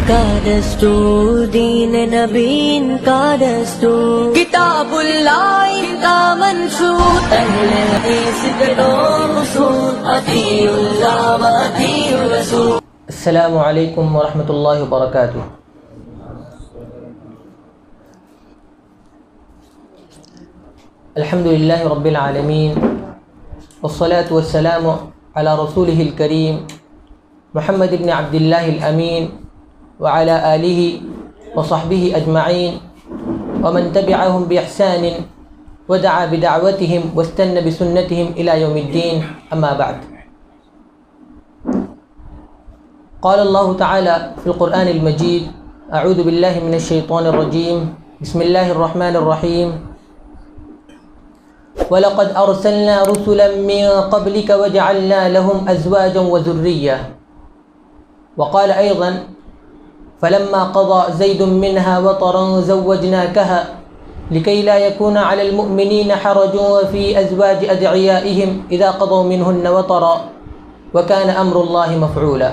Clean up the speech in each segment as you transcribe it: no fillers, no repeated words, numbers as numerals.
کا دستور، دین نبی کا دستور، کتاب اللہ کا منشور، اہل حدیث کے دو اصول، اطیعوا اللہ و اطیعوا الرسول۔ السلام علیکم ورحمۃ اللہ وبرکاتہ۔ الحمد للہ رب العالمین، والصلاة والسلام علی رسولہ الکریم محمد بن عبد اللہ الامین وعلی آلہ وصحبہ اجمعین ومن تبعہم بإحسان ودعا بدعوتہم واستنى بسنتہم الی یوم الدین، اما بعد۔ قال اللہ تعالی فی القرآن المجید، اعوذ باللہ من الشیطان الرجیم، بسم اللہ الرحمن الرحیم۔ وَلَقَدْ أَرْسَلْنَا رُسُلًا مِّن قَبْلِكَ وَجَعَلْنَا لَهُمْ أَزْوَاجًا وَذُرِّيَّةً۔ وقال أيضا فَلَمَّا قَضَى زَيْدٌ مِّنْهَا وَطَرًا زَوَّجْنَاكَهَا لِكَيْ لَا يَكُونَ عَلَى الْمُؤْمِنِينَ حَرَجٌ فِي أَزْوَاجِ أَدْعِيَائِهِمْ إِذَا قَضَوْا مِنْهُنَّ وَطَرًا وَكَانَ أَمْرُ اللَّهِ مَفْعُولًا۔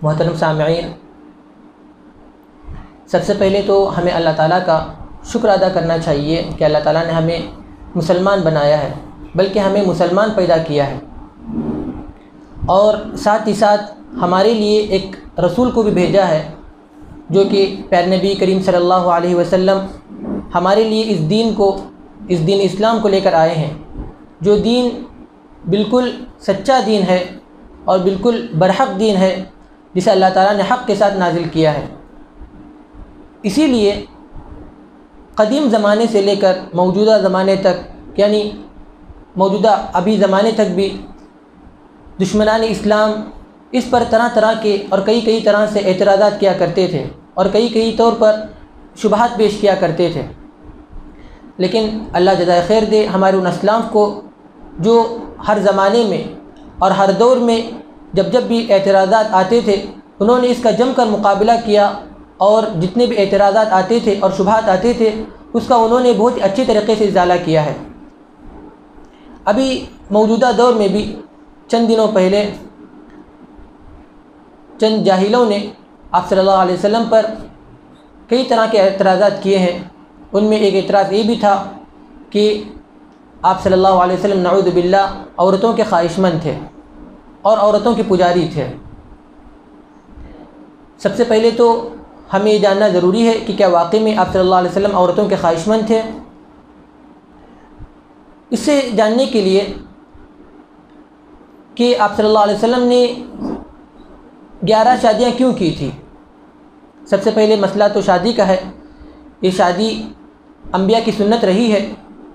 محترم سامعین، سب سے پہلے تو ہمیں اللہ تعالیٰ کا شکر ادا کرنا چاہیے کہ اللہ تعالیٰ نے ہمیں مسلمان بنایا ہے، بلکہ ہمیں مسلمان پیدا کیا ہے، اور ساتھ ہی ساتھ ہمارے لیے ایک رسول کو بھی بھیجا ہے جو کہ پیارے نبی کریم صلی اللہ علیہ وسلم ہمارے لیے اس دین اسلام کو لے کر آئے ہیں، جو دین بالکل سچا دین ہے اور بالکل برحق دین ہے، جسے اللہ تعالیٰ نے حق کے ساتھ نازل کیا ہے۔ اسی لیے قدیم زمانے سے لے کر موجودہ زمانے تک، یعنی موجودہ ابھی زمانے تک بھی دشمنان اسلام اس پر طرح طرح کے اور کئی طرح سے اعتراضات کیا کرتے تھے اور کئی طور پر شبہات پیش کیا کرتے تھے، لیکن اللہ جزائے خیر دے ہمارے ان اسلاف کو جو ہر زمانے میں اور ہر دور میں جب بھی اعتراضات آتے تھے انہوں نے اس کا جم کر مقابلہ کیا، اور جتنے بھی اعتراضات آتے تھے اور شبہات آتے تھے اس کا انہوں نے بہت اچھی طریقے سے ازالہ کیا ہے۔ ابھی موجودہ دور میں بھی چند دنوں پہلے چند جاہلوں نے آپ صلی اللہ علیہ وسلم پر کئی طرح کے اعتراضات کیے ہیں۔ ان میں ایک اعتراض یہ بھی تھا کہ آپ صلی اللہ علیہ وسلم نعوذ باللہ عورتوں کے خواہشمند تھے اور عورتوں کے پجاری تھے۔ سب سے پہلے تو ہمیں یہ جاننا ضروری ہے کہ کیا واقعی میں آپ صلی اللہ علیہ وسلم عورتوں کے خواہشمند تھے؟ اس سے جاننے کے لیے کہ آپ صلی اللہ علیہ وسلم نے 11 شادیاں کیوں کی تھی، سب سے پہلے مسئلہ تو شادی کا ہے۔ یہ شادی انبیاء کی سنت رہی ہے،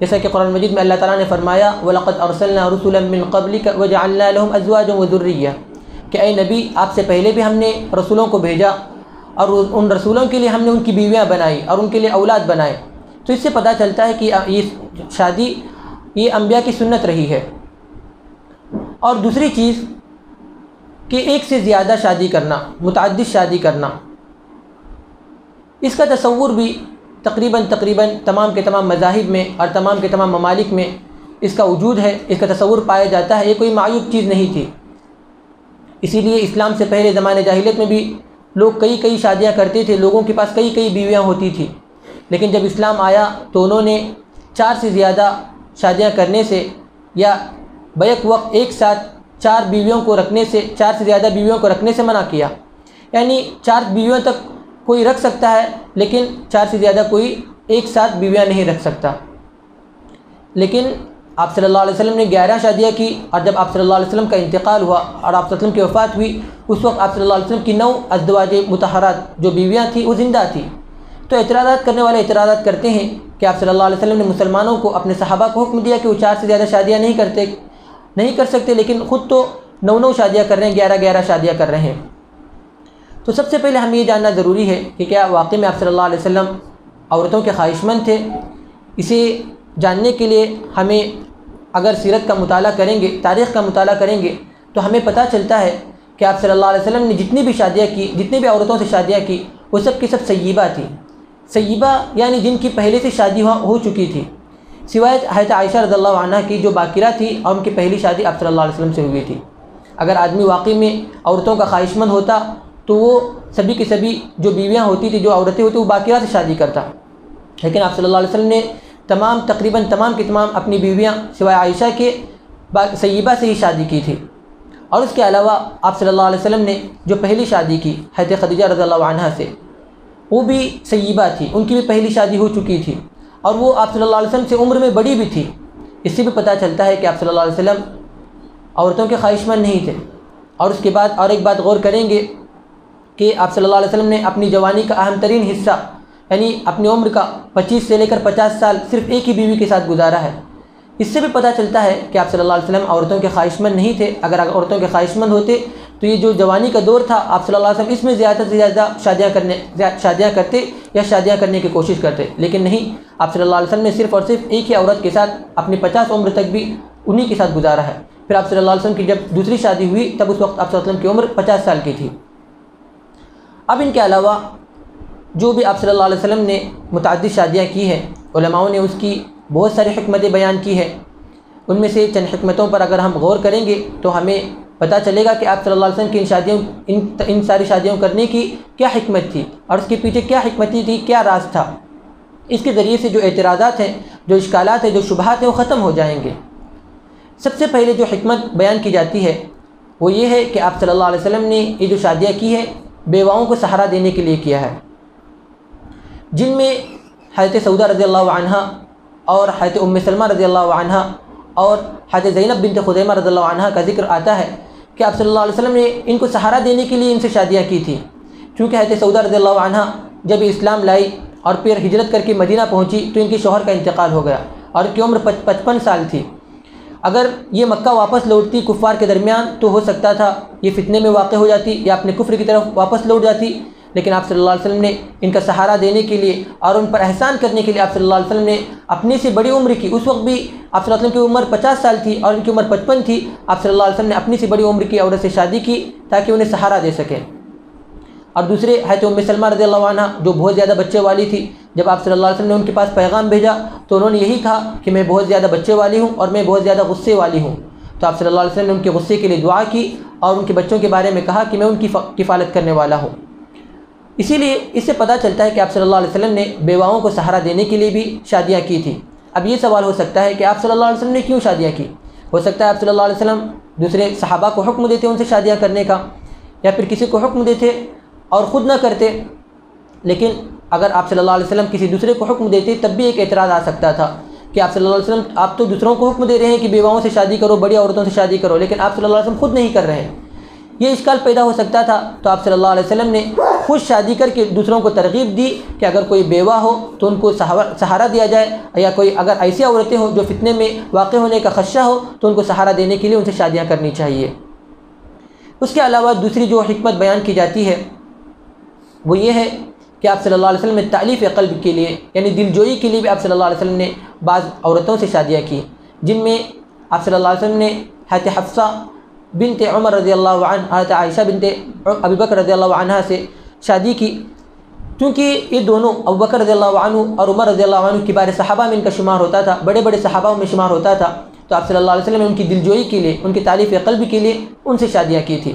جیسا کہ قرآن مجید میں اللہ تعالیٰ نے فرمایا وَلَقَدْ أَرْسَلْنَا رُسُلًا مِّن قَبْلِكَ وَجَعَلْنَا لَهُمْ أَزْوَاجًا وَذُرِّيَّةً کہ اے نبی آپ سے پہلے بھی ہم نے رسولوں کو بھیجا اور ان رسولوں کے لیے ہم نے ان کی بیویاں بنائی اور ان کے لیے اولاد بنائے۔ تو اس سے پتہ چلتا ہے کہ یہ شادی یہ انبیاء کی سنت رہی ہے۔ اور دوسری چیز کہ ایک سے زیادہ شادی کرنا، متعدد شادی کرنا، اس کا تصور بھی تقریباً تمام کے تمام مذاہب میں اور تمام کے تمام ممالک میں اس کا وجود ہے، اس کا تصور پایا جاتا ہے۔ یہ کوئی معیوب چیز نہیں تھی، اسی لیے اسلام سے پہلے زمانے جاہلیت میں بھی لوگ کئی شادیاں کرتے تھے، لوگوں کے پاس کئی بیویاں ہوتی تھیں، لیکن جب اسلام آیا تو انہوں نے 4 سے زیادہ شادیاں کرنے سے یا بیک وقت ایک ساتھ 4 سے زیادہ بیویوں کو رکھنے سے منع کیا۔ یعنی 4 بیویوں تک کوئی رکھ سکتا ہے، لیکن 4 سے زیادہ کوئی ایک ساتھ بیویاں نہیں رکھ سکتا۔ لیکن آپ صلی اللہ علیہ وسلم نے 11 شادیاں کی، اور جب آپ صلی اللہ علیہ وسلم کا انتقال ہوا اور آپ صلی اللہ علیہ وسلم کی وفات ہوئی، اس وقت آپ صلی اللہ علیہ وسلم کی 9 ازواج مطہرات جو بیویاں تھیں وہ زندہ تھیں۔ تو اعتراضات کرنے والے اعتراضات کرتے ہیں کہ آپ صلی اللہ علیہ وسلم نے مسلمانوں کو، اپنے صحابہ کو حکم دیا کہ وہ 4 سے زیادہ شادیاں نہیں کر سکتے، لیکن خود تو 9 شادیاں کر رہے ہیں، 11 شادیاں کر رہے ہیں۔ تو سب سے پہلے ہمیں یہ جاننا ضروری ہے کہ کیا واقعی میں آپ صلی اللہ علیہ وسلم عورتوں کے خواہشمند تھے؟ اسے جاننے کے لیے ہمیں اگر سیرت کا مطالعہ کریں گے، تاریخ کا مطالعہ کریں گے، تو ہمیں پتہ چلتا ہے کہ آپ صلی اللہ علیہ وسلم نے جتنی بھی شادیاں کی، جتنی بھی عورتوں سے شادیاں کی، وہ سب کی سب سیبہ تھیں۔ سیبہ یعنی جن کی پہلے سے شادی ہو چکی تھی، سوائے حضرت عائشہ رضی اللہ عنہ کی جو باکرہ تھی اور ان کی پہلی شادی آپ صلی اللہ علیہ وسلم سے ہوئی تھی۔ اگر آدمی واقعی میں عورتوں کا خواہشمند ہوتا تو وہ سبھی کی سبھی جو بیویاں ہوتی تھیں، جو عورتیں ہوتی، وہ باقیہ سے شادی کرتا، لیکن آپ صلی اللہ علیہ وسلم نے تقریباً تمام کی تمام اپنی بیویاں سوائے عائشہ کے سیبہ سے ہی شادی کی تھی۔ اور اس کے علاوہ آپ صلی اللہ علیہ وسلم نے جو پہلی شادی کی حضرت خدیجہ رضی اللہ عنہا سے، وہ بھی سیبہ تھی، ان کی بھی پہلی شادی ہو چکی تھی، اور وہ آپ صلی اللہ علیہ وسلم سے عمر میں بڑی بھی تھی۔ اس سے بھی پتہ چلتا ہے کہ آپ صلی اللہ علیہ وسلم عورتوں کے خواہش مند نہیں تھے۔ اور اس کے بعد اور ایک بات غور کریں گے کہ آپ صلی اللہ علیہ وسلم نے اپنی جوانی کا اہم ترین حصہ، یعنی اپنی عمر کا 25 سے لے کر 50 سال صرف ایک ہی بیوی کے ساتھ گزارا ہے۔ اس سے بھی پتہ چلتا ہے کہ آپ صلی اللہ علیہ وسلم عورتوں کے خواہش مند نہیں تھے۔ اگر عورتوں کے خواہش مند ہوتے تو یہ جو جوانی کا دور تھا، آپ صلی اللہ علیہ وسلم اس میں زیادہ سے زیادہ شادیاں کرتے یا شادیاں کرنے کی کوشش کرتے، لیکن نہیں، آپ صلی اللہ علیہ وسلم نے صرف اور صرف ایک ہی عورت کے ساتھ اپنی 50 عمر تک بھی انہی کے ساتھ گزارا ہے۔ پھر آپ صلی اللہ علیہ وسلم کی جب دوسری شادی ہوئی تب اس وقت آپ صلی اللہ علیہ وسلم کی عمر 50 سال کی تھی۔ اب ان کے علاوہ جو بھی آپ صلی اللہ علیہ وسلم نے متعدد شادیاں کی ہیں، علماؤں نے اس کی بہت ساری حکمتیں بیان کی ہیں۔ ان میں سے چند حکمتوں پر اگر ہم غور کریں گے تو ہمیں پتہ چلے گا کہ آپ صلی اللہ علیہ وسلم کی ان ساری شادیوں کرنے کی کیا حکمت تھی، اور اس کے پیچھے کیا حکمتی تھی، کیا راز تھا۔ اس کے ذریعے سے جو اعتراضات ہیں، جو اشکالات ہیں، جو شبہات ہیں، وہ ختم ہو جائیں گے۔ سب سے پہلے جو حکمت بیان کی جاتی ہے وہ یہ ہے کہ آپ صلی اللہ علیہ وسلم نے یہ جو شادیاں کی ہیں بیواؤں کو سہارا دینے کے لیے کیا ہے، جن میں حضرت سودہ رضی اللہ عنہا اور حضرت ام سلمہ رضی اللہ عنہا اور حضرت زینب بنت خزیمہ رضی اللہ عنہا کا ذکر آتا ہے کہ آپ صلی اللہ علیہ وسلم نے ان کو سہارا دینے کے لیے ان سے شادیاں کی تھی، کیونکہ حضرت سودہ رضی اللہ عنہا جب اسلام لائی اور پھر ہجرت کر کے مدینہ پہنچی تو ان کے شوہر کا انتقال ہو گیا اور ان کی عمر 55 سال تھی۔ اگر یہ مکہ واپس لوٹتی کفار کے درمیان تو ہو سکتا تھا یہ فتنے میں واقع ہو جاتی یا اپنے کفر کی طرف واپس لوٹ جاتی، لیکن آپ صلی اللہ علیہ وسلم نے ان کا سہارا دینے کے لیے اور ان پر احسان کرنے کے لیے آپ صلی اللہ علیہ وسلم نے اپنے سے بڑی عمر کی، اس وقت بھی آپ صلی اللہ علیہ وسلم کی عمر 50 سال تھی اور ان کی عمر 55 تھی، آپ صلی اللہ علیہ وسلم نے اپنی سے بڑی عمر کی عورت سے شادی کی تاکہ انہیں سہارا دے سکیں۔ اور دوسرے حضرت ام سلمہ رضی اللہ عنہ جو بہت زیادہ بچے والی تھی، جب آپ صلی اللہ علیہ وسلم نے ان کے پاس پیغام بھیجا تو انہوں نے یہی کہا کہ میں بہت زیادہ بچے والی ہوں اور میں بہت زیادہ غصے والی ہوں، تو آپ صلی اللہ علیہ وسلم نے ان کے غصے کے لیے دعا کی اور ان کے بچوں کے بارے میں کہا کہ میں ان کی کفالت کرنے والا ہوں۔ اسی لیے اس سے پتہ چلتا ہے کہ آپ صلی اللہ علیہ وسلم نے بیواؤں کو سہارا دینے کے لیے بھی شادیاں کی تھیں۔ اب یہ سوال ہو سکتا ہے کہ آپ صلی اللہ علیہ وسلم نے کیوں شادیاں کی؟ ہو سکتا ہے آپ صلی اللہ علیہ وسلم دوسرے صحابہ کو حکم دیتے ان سے شادیاں کرنے کا، یا پھر کسی کو حکم دیتے اور خود نہ کرتے، لیکن اگر آپ صلی اللہ علیہ وسلم کسی دوسرے کو حکم دیتے تب بھی ایک اعتراض آ سکتا تھا کہ آپ صلی اللہ علیہ وسلم آپ تو دوسروں کو حکم دے رہے ہیں کہ بیواؤں سے شادی کرو، بڑی عورتوں سے شادی کرو، لیکن آپ صلی اللہ علیہ وسلم خود نہیں کر رہے ہیں، یہ اشکال پیدا ہو سکتا تھا۔ تو آپ صلی اللہ علیہ وسلم نے خود شادی کر کے دوسروں کو ترغیب دی کہ اگر کوئی بیوہ ہو تو ان کو سہارا دیا جائے، یا کوئی اگر ایسی عورتیں ہوں جو فتنے میں واقع ہونے کا خدشہ ہو تو ان کو سہارا دینے کے لیے ان سے شادیاں کرنی چاہیے۔ اس کے علاوہ دوسری جو حکمت بیان کی جاتی ہے وہ یہ ہے کہ آپ صلی اللہ علیہ وسلم نے تألیف قلب کے لیے، یعنی دل جوئی کے لیے بھی آپ صلی اللہ علیہ وسلم نے بعض عورتوں سے شادیاں کی، جن میں آپ صلی اللہ علیہ وسلم نے حضرت حفصہ بنت عمر رضی اللہ عنہ، حضرت عائشہ بنت ابی بکر رضی اللہ عنہ سے شادی کی، کیونکہ یہ دونوں ابو بکر رضی اللہ عنہ اور عمر رضی اللہ عنہ کبار صحابہ میں ان کا شمار ہوتا تھا، بڑے بڑے صحابہ میں شمار ہوتا تھا، تو آپ صلی اللہ علیہ وسلم نے ان کی دل جوئی کے لیے، ان کی تألیف قلب کے لیے ان سے شادیاں کی تھی۔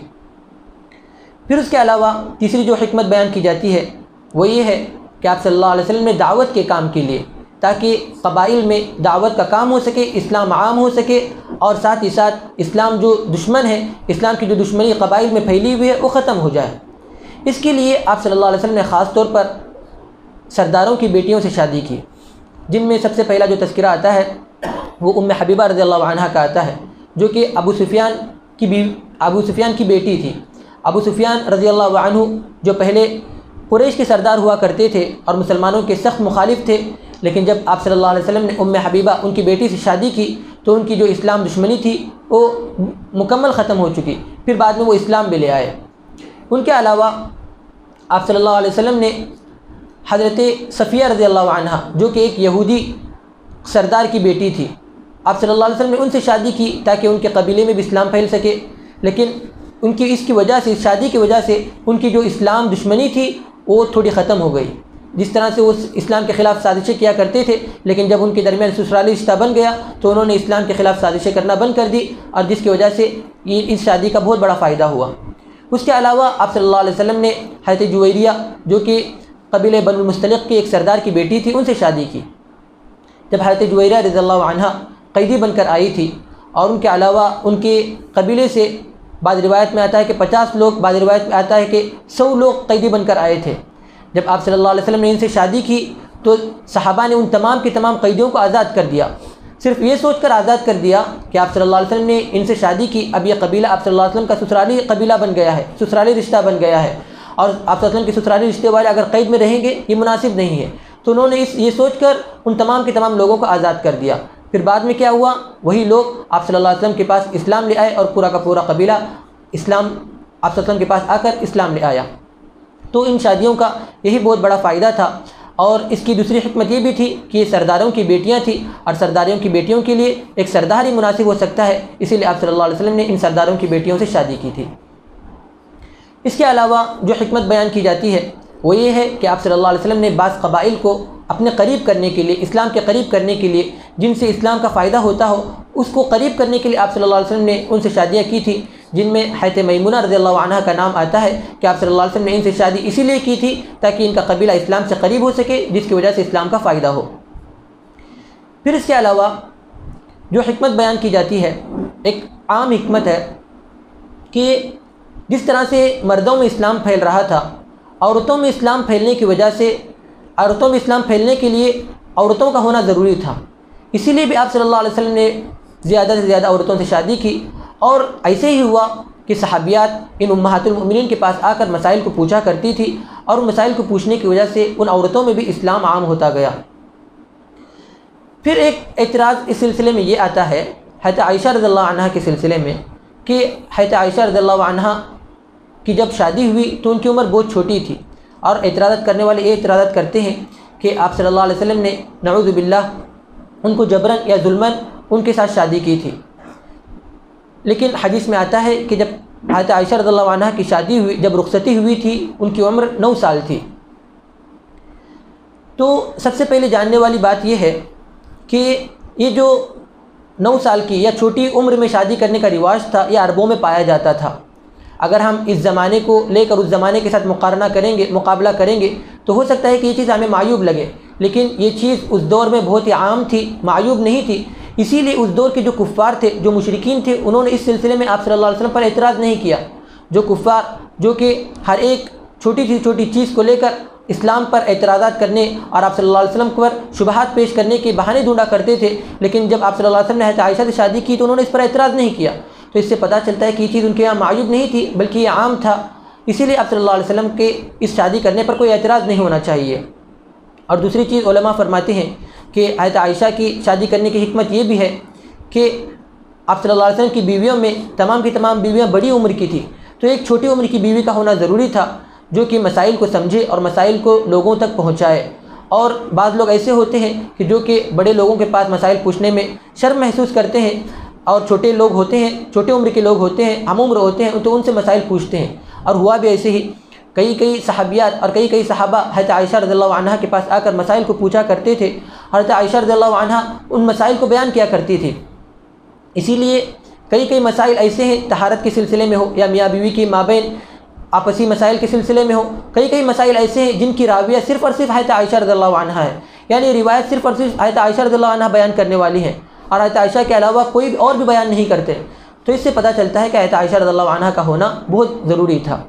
پھر اس کے علاوہ تیسری جو حکمت بیان کی جاتی ہے وہ یہ ہے کہ آپ صلی اللہ علیہ وسلم نے دعوت کے کام کے لیے، تاکہ قبائل میں دعوت کا کام ہو سکے، اسلام عام ہو سکے، اور ساتھ ہی ساتھ اسلام جو دشمن ہے، اسلام کی جو دشمنی قبائل میں پھیلی ہوئی ہے وہ ختم ہو جائے۔ اس کے لیے آپ صلی اللہ علیہ وسلم نے خاص طور پر سرداروں کی بیٹیوں سے شادی کی، جن میں سب سے پہلا جو تذکرہ آتا ہے وہ ام حبیبہ رضی اللہ عنہا کا آتا ہے، جو کہ ابو سفیان کی بیٹی تھی۔ ابو سفیان رضی اللہ عنہ جو پہلے قریش کے سردار ہوا کرتے تھے اور مسلمانوں کے سخت مخالف تھے، لیکن جب آپ صلی اللہ علیہ وسلم نے ام حبیبہ ان کی بیٹی سے شادی کی تو ان کی جو اسلام دشمنی تھی وہ مکمل ختم ہو چکی، پھر بعد میں وہ اسلام بھی لے آئے۔ ان کے علاوہ آپ صلی اللہ علیہ وسلم نے حضرت صفیہ رضی اللہ عنہ جو کہ ایک یہودی سردار کی بیٹی تھی، آپ صلی اللہ علیہ وسلم نے ان سے شادی کی تاکہ ان کے قبیلے میں بھی اسلام پھیل سکے، لیکن ان کی اس کی وجہ سے، اس شادی کی وجہ سے ان کی جو اسلام دشمنی تھی وہ تھوڑی ختم ہو گئی۔ جس طرح سے وہ اسلام کے خلاف سازشیں کیا کرتے تھے، لیکن جب ان کے درمیان سسرالی رشتہ بن گیا تو انہوں نے اسلام کے خلاف سازشیں کرنا بند کر دی، اور جس کی وجہ سے یہ اس شادی کا بہت بڑا فائدہ ہوا۔ اس کے علاوہ آپ صلی اللہ علیہ وسلم نے حضرت جویریہ جو کہ قبیلہ بنو المستلق کے ایک سردار کی بیٹی تھی ان سے شادی کی۔ جب حضرت جویریہ رضی اللہ عنہ قیدی بن کر آئی تھی اور ان کے علاوہ ان کے قبیلے سے بعض روایت میں آتا ہے کہ 50 لوگ، بعض روایت میں آتا ہے کہ 100 لوگ قیدی بن کر آئے تھے، جب آپ صلی اللہ علیہ وسلم نے ان سے شادی کی تو صحابہ نے ان تمام کے تمام قیدیوں کو آزاد کر دیا، صرف یہ سوچ کر آزاد کر دیا کہ آپ صلی اللہ علیہ وسلم نے ان سے شادی کی، اب یہ قبیلہ آپ صلی اللہ علیہ وسلم کا سسرالی قبیلہ بن گیا ہے، سسرالی رشتہ بن گیا ہے، اور آپ صلی اللہ علیہ وسلم کے سسرالی رشتے والے اگر قید میں رہیں گے یہ مناسب نہیں ہے، تو انہوں نے یہ سوچ کر ان تمام کے تمام لوگوں کو آزاد کر دیا۔ پھر بعد میں کیا ہوا، وہی لوگ آپ صلی اللہ علیہ وسلم کے پاس اسلام لے آئے اور پورا کا پورا قبیلہ اسلام آپ صلی اللہ علیہ وسلم کے پاس آ کر اسلام لے آیا۔ تو ان شادیوں کا یہی بہت بڑا فائدہ تھا، اور اس کی دوسری حکمت یہ بھی تھی کہ یہ سرداروں کی بیٹیاں تھیں، اور سرداروں کی بیٹیوں کے لیے ایک سردار ہی مناسب ہو سکتا ہے، اسی لیے آپ صلی اللہ علیہ وسلم نے ان سرداروں کی بیٹیوں سے شادی کی تھی۔ اس کے علاوہ جو حکمت بیان کی جاتی ہے وہ یہ ہے کہ آپ صلی اللہ علیہ وسلم نے بعض قبائل کو اپنے قریب کرنے کے لیے، اسلام کے قریب کرنے کے لیے، جن سے اسلام کا فائدہ ہوتا ہو اس کو قریب کرنے کے لیے آپ صلی اللہ علیہ وسلم نے ان سے شادیاں کی تھی، جن میں حضرت میمونہ رضی اللہ عنہ کا نام آتا ہے کہ آپ صلی اللہ علیہ وسلم نے ان سے شادی اسی لیے کی تھی تاکہ ان کا قبیلہ اسلام سے قریب ہو سکے، جس کی وجہ سے اسلام کا فائدہ ہو۔ پھر اس کے علاوہ جو حکمت بیان کی جاتی ہے، ایک عام حکمت ہے کہ جس طرح سے مردوں میں اسلام پھیل رہا تھا، عورتوں میں اسلام پھیلنے کی وجہ سے، عورتوں میں اسلام پھیلنے کے لیے عورتوں کا ہونا ضروری تھا، اسی لیے بھی آپ صلی اللہ علیہ وسلم نے زیادہ سے زیادہ عورتوں سے شادی کی، اور ایسے ہی ہوا کہ صحابیات ان امہات المؤمنین کے پاس آ کر مسائل کو پوچھا کرتی تھی، اور ان مسائل کو پوچھنے کی وجہ سے ان عورتوں میں بھی اسلام عام ہوتا گیا۔ پھر ایک اعتراض اس سلسلے میں یہ آتا ہے حضرت عائشہ رضی اللہ عنہ کے سلسلے میں کہ حضرت عائشہ رضی اللہ عنہ کی جب شادی ہوئی تو ان کی عمر بہت چھوٹی تھی، اور اعتراضات کرنے والے یہ اعتراضات کرتے ہیں کہ آپ صلی اللہ علیہ وسلم نے نعوذ باللہ ان کو جبراً یا ظلماً ان کے ساتھ شادی کی تھی، لیکن حدیث میں آتا ہے کہ جب حضرت عائشہ رضی اللہ عنہ کی شادی ہوئی، جب رخصتی ہوئی تھی، ان کی عمر 9 سال تھی۔ تو سب سے پہلے جاننے والی بات یہ ہے کہ یہ جو 9 سال کی یا چھوٹی عمر میں شادی کرنے کا رواج تھا یہ عربوں میں پایا جاتا تھا۔ اگر ہم اس زمانے کو لے کر اس زمانے کے ساتھ مقابلہ کریں گے تو ہو سکتا ہے کہ یہ چیز ہمیں معیوب لگے، لیکن یہ چیز اس دور میں بہت ہی عام تھی، معیوب نہیں تھی، اسی لیے اس دور کے جو کفار تھے، جو مشرکین تھے، انہوں نے اس سلسلے میں آپ صلی اللہ علیہ وسلم پر اعتراض نہیں کیا۔ جو کفار جو کہ ہر ایک چھوٹی سی چھوٹی چیز کو لے کر اسلام پر اعتراضات کرنے اور آپ صلی اللہ علیہ وسلم پر شبہات پیش کرنے کے بہانے ڈھونڈا کرتے تھے، لیکن جب آپ صلی اللہ علیہ وسلم نے حضرت عائشہ سے شادی کی تو انہوں نے اس پر اعتراض نہیں کیا، تو اس سے پتہ چلتا ہے کہ یہ چیز ان کے یہاں معیوب نہیں تھی بلکہ یہ عام تھا، اسی لیے آپ صلی اللہ علیہ وسلم کے اس شادی کرنے پر کوئی اعتراض نہیں ہونا چاہیے۔ اور دوسری چیز علماء فرماتے ہیں کہ حضرت عائشہ کی شادی کرنے کی حکمت یہ بھی ہے کہ آپ صلی اللہ علیہ وسلم کی بیویوں میں تمام کی تمام بیویاں بڑی عمر کی تھی، تو ایک چھوٹی عمر کی بیوی کا ہونا ضروری تھا جو کہ مسائل کو سمجھے اور مسائل کو لوگوں تک پہنچائے۔ اور بعض لوگ ایسے ہوتے ہیں کہ جو کہ بڑے لوگوں کے پاس مسائل پوچھنے میں شرم محسوس کرتے ہیں، اور چھوٹے لوگ ہوتے ہیں، چھوٹے عمر کے لوگ ہوتے ہیں، ہم عمر ہوتے ہیں، تو ان سے مسائل پوچھتے ہیں۔ اور ہوا بھی ایسے ہی، کئی صحابیات اور کئی صحابہ حضرت عائشہ رضی اللہ عنہ کے پاس آ کر مسائل کو پوچھا کرتے تھے، حضرت عائشہ رضی اللہ عنہ ان مسائل کو بیان کیا کرتی تھی۔ اسی لیے کئی مسائل ایسے ہیں طہارت کے سلسلے میں ہو یا میاں بیوی کی مابین آپسی مسائل کے سلسلے میں ہو، کئی مسائل ایسے ہیں جن کی راویہ صرف اور صرف حضرت عائشہ رضی اللہ عنہ ہے، یعنی روایت صرف اور صرف حضرت عائشہ رضی اللہ عنہ بیان کرنے والی ہیں، اور حضرت عائشہ کے علاوہ کوئی اور بھی بیان نہیں کرتے، تو اس سے پتہ چلتا ہے کہ حضرت عائشہ رضی اللہ عنہ کا ہونا بہت ضروری تھا۔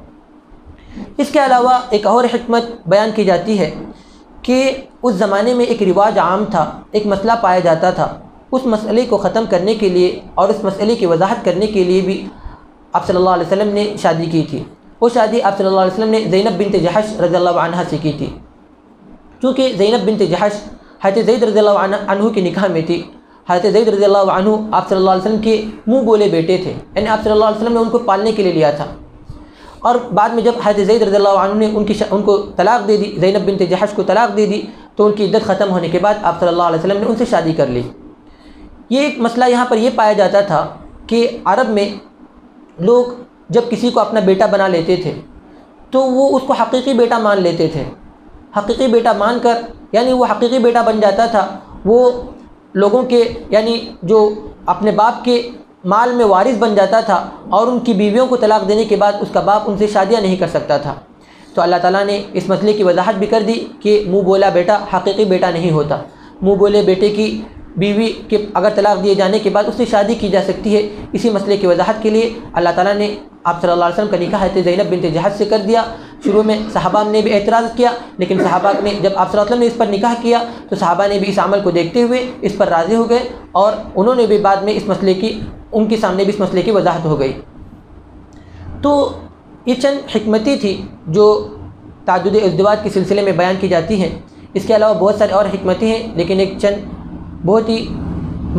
اس کے علاوہ ایک اور حکمت بیان کی جاتی ہے کہ اس زمانے میں ایک رواج عام تھا، ایک مسئلہ پایا جاتا تھا، اس مسئلے کو ختم کرنے کے لیے اور اس مسئلے کی وضاحت کرنے کے لیے بھی آپ صلی اللہ علیہ وسلم نے شادی کی تھی۔ وہ شادی آپ صلی اللہ علیہ وسلم نے زینب بنت جحش رضی اللہ عنہ سے کی تھی، چونکہ زینب بنت جحش حضرت زید رضی اللہ عنہ کی نکاح میں تھی۔ حضرت زید رضی اللہ عنہ آپ صلی اللہ علیہ وسلم کے منہ بولے بیٹے تھے، یعنی آپ صلی اللہ علیہ وسلم نے ان کو پالنے کے لیے لیا تھا، اور بعد میں جب حضرت زید رضی اللہ عنہ نے ان کو طلاق دے دی، زینب بنت جحش کو طلاق دے دی، تو ان کی عدت ختم ہونے کے بعد آپ صلی اللہ علیہ وسلم نے ان سے شادی کر لی۔ یہ ایک مسئلہ یہاں پر یہ پایا جاتا تھا کہ عرب میں لوگ جب کسی کو اپنا بیٹا بنا لیتے تھے تو وہ اس کو حقیقی بیٹا مان لیتے تھے، حقیقی بیٹا مان کر، یعنی وہ حقیقی بیٹا بن جاتا تھا، وہ لوگوں کے یعنی جو اپنے باپ کے مال میں وارث بن جاتا تھا اور ان کی بیویوں کو طلاق دینے کے بعد اس کا باپ ان سے شادیاں نہیں کر سکتا تھا۔ تو اللہ تعالیٰ نے اس مسئلے کی وضاحت بھی کر دی کہ منہ بولا بیٹا حقیقی بیٹا نہیں ہوتا، منہ بولے بیٹے کی بیوی کے اگر طلاق دیے جانے کے بعد اس سے شادی کی جا سکتی ہے۔ اسی مسئلے کی وضاحت کے لیے اللہ تعالیٰ نے آپ صلی اللہ علیہ وسلم کا نکاح حضرت زینب بنت جحش سے کر دیا۔ شروع میں صحابہ نے بھی اعتراض کیا، لیکن صحابہ نے جب آپ صلی اللہ علیہ وسلم نے اس پر نکاح کیا تو صحابہ نے بھی اس عمل کو دیکھتے ہوئے اس پر راضی ہو گئے، اور انہوں نے بھی بعد میں اس مسئلے کی ان کے سامنے بھی اس مسئلے کی وضاحت ہو گئی۔ تو یہ چند حکمتیں تھی جو تعدد ازدواج کے سلسلے میں بیان کی جاتی ہیں۔ اس کے علاوہ بہت سارے اور حکمتیں ہیں، لیکن ایک چند بہت ہی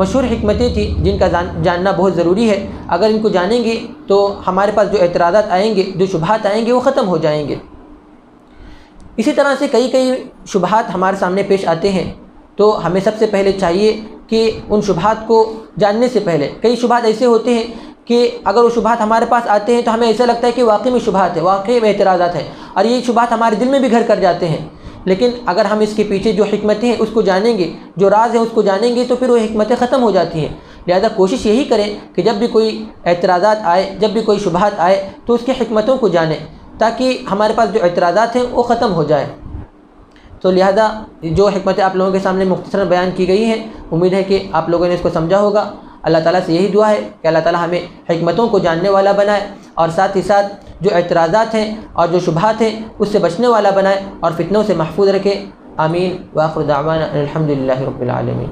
مشہور حکمتیں تھیں جن کا جاننا بہت ضروری ہے۔ اگر ان کو جانیں گے تو ہمارے پاس جو اعتراضات آئیں گے، جو شبہات آئیں گے، وہ ختم ہو جائیں گے۔ اسی طرح سے کئی شبہات ہمارے سامنے پیش آتے ہیں، تو ہمیں سب سے پہلے چاہیے کہ ان شبہات کو جاننے سے پہلے کئی شبہات ایسے ہوتے ہیں کہ اگر وہ شبہات ہمارے پاس آتے ہیں تو ہمیں ایسا لگتا ہے کہ واقعی میں شبہات ہے، واقعی میں اعتراضات ہیں، اور یہ شبہات ہمارے دل میں بھی گھر کر جاتے ہیں۔ لیکن اگر ہم اس کے پیچھے جو حکمتیں ہیں اس کو جانیں گے، جو راز ہیں اس کو جانیں گے، تو پھر وہ حکمتیں ختم ہو جاتی ہیں۔ لہذا کوشش یہی کریں کہ جب بھی کوئی اعتراضات آئے، جب بھی کوئی شبہات آئے تو اس کی حکمتوں کو جانیں، تاکہ ہمارے پاس جو اعتراضات ہیں وہ ختم ہو جائیں۔ تو لہذا جو حکمتیں آپ لوگوں کے سامنے مختصراً بیان کی گئی ہیں، امید ہے کہ آپ لوگوں نے اس کو سمجھا ہوگا۔ اللہ تعالیٰ سے یہی دعا ہے کہ اللہ تعالیٰ ہمیں حکمتوں کو جاننے والا بنائے، اور ساتھ ہی ساتھ جو اعتراضات ہیں اور جو شبہات ہیں اس سے بچنے والا بنائے، اور فتنوں سے محفوظ رکھے۔ آمین وآخر دعوانا الحمد للہ رب العالمین۔